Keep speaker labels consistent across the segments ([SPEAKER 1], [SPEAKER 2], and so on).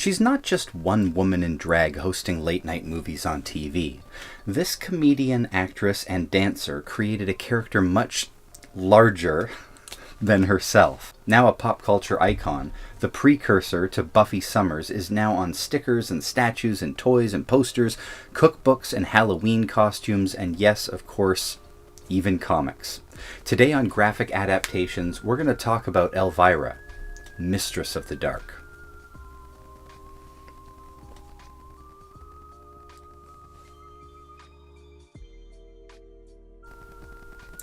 [SPEAKER 1] She's not just one woman in drag hosting late-night movies on TV. This comedian, actress, and dancer created a character much larger than herself. Now a pop culture icon, the precursor to Buffy Summers is now on stickers and statues and toys and posters, cookbooks and Halloween costumes, and yes, of course, even comics. Today on Graphic Adaptations, we're going to talk about Elvira, Mistress of the Dark.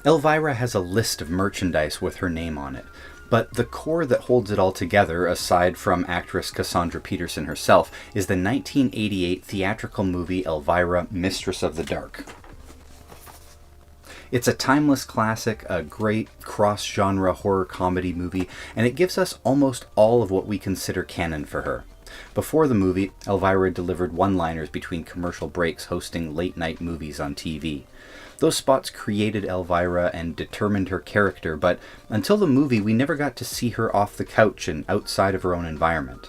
[SPEAKER 1] Elvira has a list of merchandise with her name on it, but the core that holds it all together, aside from actress Cassandra Peterson herself, is the 1988 theatrical movie Elvira, Mistress of the Dark. It's a timeless classic, a great cross-genre horror comedy movie, and it gives us almost all of what we consider canon for her. Before the movie, Elvira delivered one-liners between commercial breaks hosting late-night movies on TV. Those spots created Elvira and determined her character, but until the movie, we never got to see her off the couch and outside of her own environment.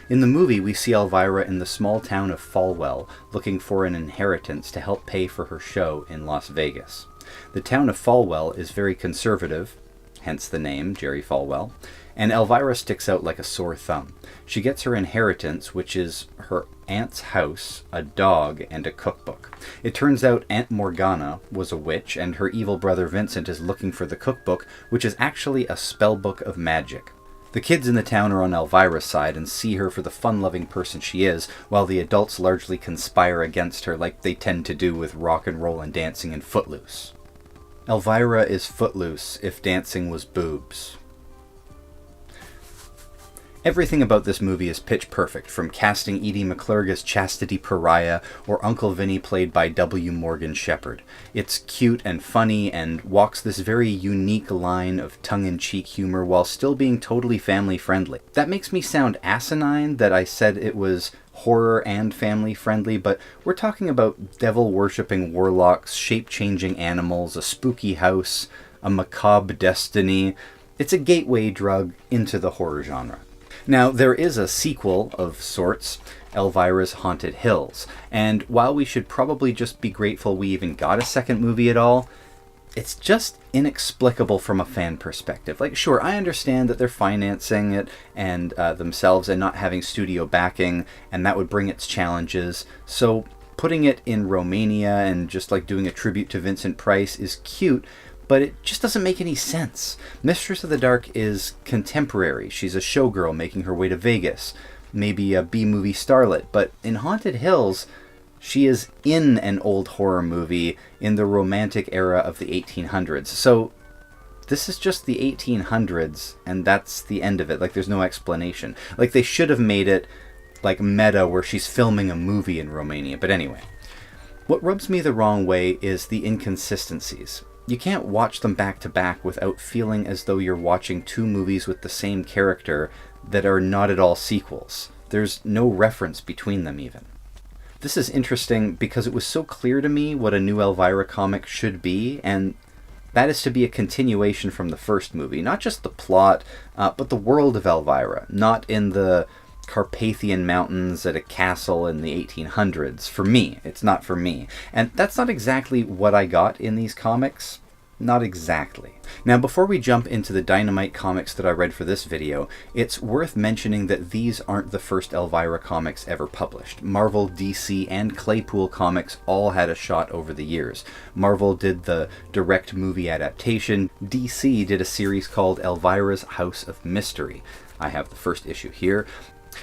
[SPEAKER 1] In the movie, we see Elvira in the small town of Falwell, looking for an inheritance to help pay for her show in Las Vegas. The town of Falwell is very conservative, hence the name, Jerry Falwell, and Elvira sticks out like a sore thumb. She gets her inheritance, which is her aunt's house, a dog, and a cookbook. It turns out Aunt Morgana was a witch, and her evil brother Vincent is looking for the cookbook, which is actually a spellbook of magic. The kids in the town are on Elvira's side and see her for the fun-loving person she is, while the adults largely conspire against her like they tend to do with rock and roll and dancing in Footloose. Elvira is Footloose if dancing was boobs. Everything about this movie is pitch perfect, from casting Edie McClurg as Chastity Pariah or Uncle Vinny played by W. Morgan Shepherd. It's cute and funny and walks this very unique line of tongue-in-cheek humor while still being totally family-friendly. That makes me sound asinine that I said it was horror and family-friendly, but we're talking about devil-worshipping warlocks, shape-changing animals, a spooky house, a macabre destiny. It's a gateway drug into the horror genre. Now, there is a sequel of sorts, Elvira's Haunted Hills, and while we should probably just be grateful we even got a second movie at all, it's just inexplicable from a fan perspective. Like, sure, I understand that they're financing it and themselves and not having studio backing, and that would bring its challenges, so putting it in Romania and just like doing a tribute to Vincent Price is cute, but it just doesn't make any sense. Mistress of the Dark is contemporary. She's a showgirl making her way to Vegas, maybe a B-movie starlet, but in Haunted Hills, she is in an old horror movie in the Romantic era of the 1800s. So this is just the 1800s, and that's the end of it. Like, there's no explanation. Like, they should have made it like meta where she's filming a movie in Romania. But anyway, what rubs me the wrong way is the inconsistencies. You can't watch them back to back without feeling as though you're watching two movies with the same character that are not at all sequels. There's no reference between them even. This is interesting because it was so clear to me what a new Elvira comic should be, and that is to be a continuation from the first movie. Not just the plot, but the world of Elvira, not in the Carpathian Mountains at a castle in the 1800s. For me, it's not for me. And that's not exactly what I got in these comics. Not exactly. Now, before we jump into the Dynamite comics that I read for this video, it's worth mentioning that these aren't the first Elvira comics ever published. Marvel, DC, and Claypool Comics all had a shot over the years. Marvel did the direct movie adaptation. DC did a series called Elvira's House of Mystery. I have the first issue here.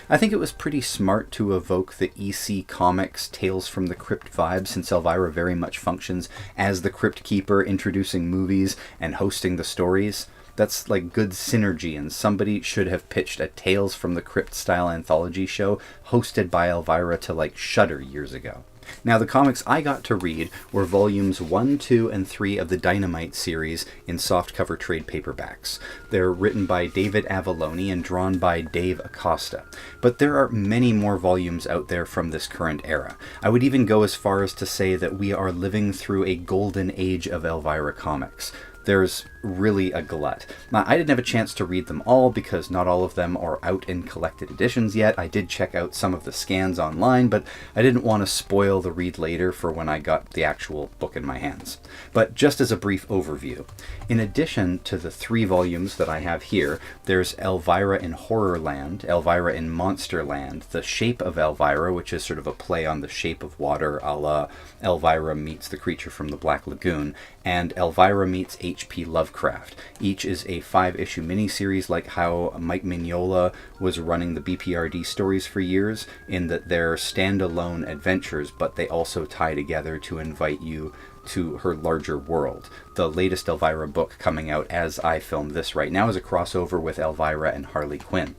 [SPEAKER 1] I think it was pretty smart to evoke the EC Comics Tales from the Crypt vibe, since Elvira very much functions as the Crypt Keeper, introducing movies and hosting the stories. That's like good synergy, and somebody should have pitched a Tales from the Crypt style anthology show hosted by Elvira to like Shudder years ago. Now, the comics I got to read were volumes 1, 2, and 3 of the Dynamite series in softcover trade paperbacks. They're written by David Avallone and drawn by Dave Acosta. But there are many more volumes out there from this current era. I would even go as far as to say that we are living through a golden age of Elvira comics. There's really a glut. Now, I didn't have a chance to read them all because not all of them are out in collected editions yet. I did check out some of the scans online, but I didn't want to spoil the read later for when I got the actual book in my hands. But just as a brief overview, in addition to the 3 volumes that I have here, there's Elvira in Horrorland, Elvira in Monsterland, The Shape of Elvira, which is sort of a play on The Shape of Water, a la Elvira meets The Creature from the Black Lagoon, and Elvira meets H.P. Lovecraft. Each is a 5-issue miniseries, like how Mike Mignola was running the BPRD stories for years, in that they're standalone adventures, but they also tie together to invite you to her larger world. The latest Elvira book coming out as I film this right now is a crossover with Elvira and Harley Quinn.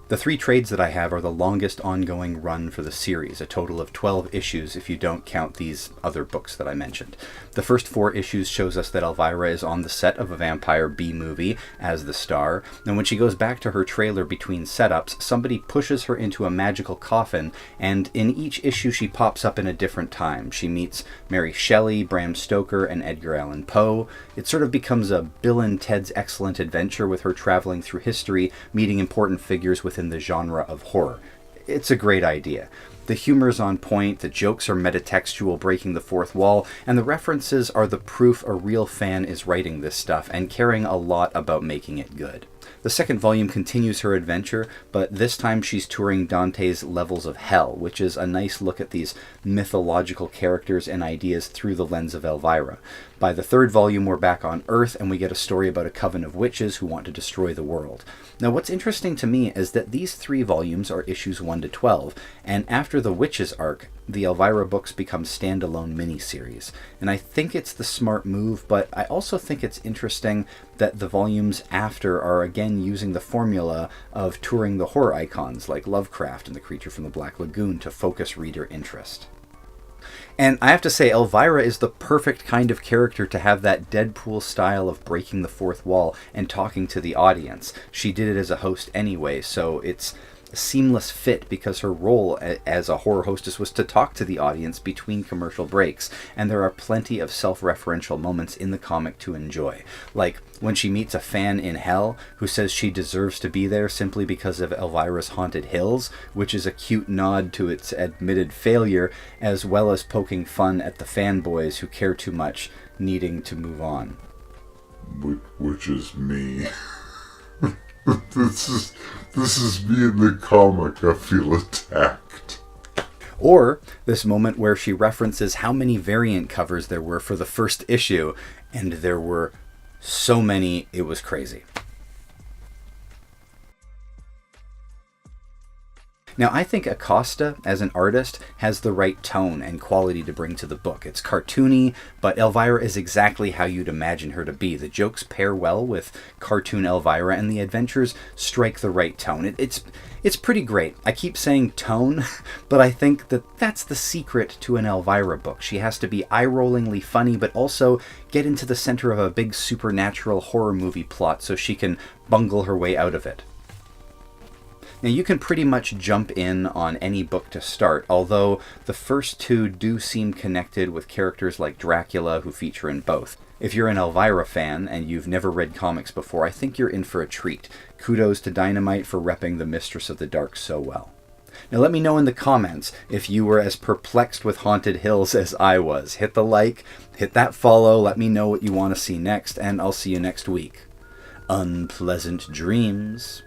[SPEAKER 1] The 3 trades that I have are the longest ongoing run for the series, a total of 12 issues if you don't count these other books that I mentioned. The first 4 issues shows us that Elvira is on the set of a vampire B-movie as the star, and when she goes back to her trailer between setups, somebody pushes her into a magical coffin, and in each issue she pops up in a different time. She meets Mary Shelley, Bram Stoker, and Edgar Allan Poe. It sort of becomes a Bill and Ted's Excellent Adventure with her traveling through history, meeting important figures within the genre of horror. It's a great idea. The humor's on point, the jokes are metatextual, breaking the fourth wall, and the references are the proof a real fan is writing this stuff and caring a lot about making it good. The second volume continues her adventure, but this time she's touring Dante's Levels of Hell, which is a nice look at these mythological characters and ideas through the lens of Elvira. By the third volume, we're back on Earth, and we get a story about a coven of witches who want to destroy the world. Now, what's interesting to me is that these 3 volumes are issues 1 to 12, and after the Witches arc, the Elvira books become standalone miniseries. And I think it's the smart move, but I also think it's interesting that the volumes after are again using the formula of touring the horror icons like Lovecraft and The Creature from the Black Lagoon to focus reader interest. And I have to say, Elvira is the perfect kind of character to have that Deadpool style of breaking the fourth wall and talking to the audience. She did it as a host anyway, so it's a seamless fit because her role as a horror hostess was to talk to the audience between commercial breaks, and there are plenty of self-referential moments in the comic to enjoy. Like when she meets a fan in hell who says she deserves to be there simply because of Elvira's haunted hills, which is a cute nod to its admitted failure, as well as poking fun at the fanboys who care too much, needing to move on.
[SPEAKER 2] Which is me. This is me in the comic. I feel attacked.
[SPEAKER 1] Or this moment where she references how many variant covers there were for the first issue, and there were so many, it was crazy. Now, I think Acosta, as an artist, has the right tone and quality to bring to the book. It's cartoony, but Elvira is exactly how you'd imagine her to be. The jokes pair well with cartoon Elvira, and the adventures strike the right tone. It's pretty great. I keep saying tone, but I think that that's the secret to an Elvira book. She has to be eye-rollingly funny, but also get into the center of a big supernatural horror movie plot so she can bungle her way out of it. Now, you can pretty much jump in on any book to start, although the first 2 do seem connected with characters like Dracula, who feature in both. If you're an Elvira fan and you've never read comics before, I think you're in for a treat. Kudos to Dynamite for repping the Mistress of the Dark so well. Now, let me know in the comments if you were as perplexed with Haunted Hills as I was. Hit the like, hit that follow, let me know what you want to see next, and I'll see you next week. Unpleasant dreams.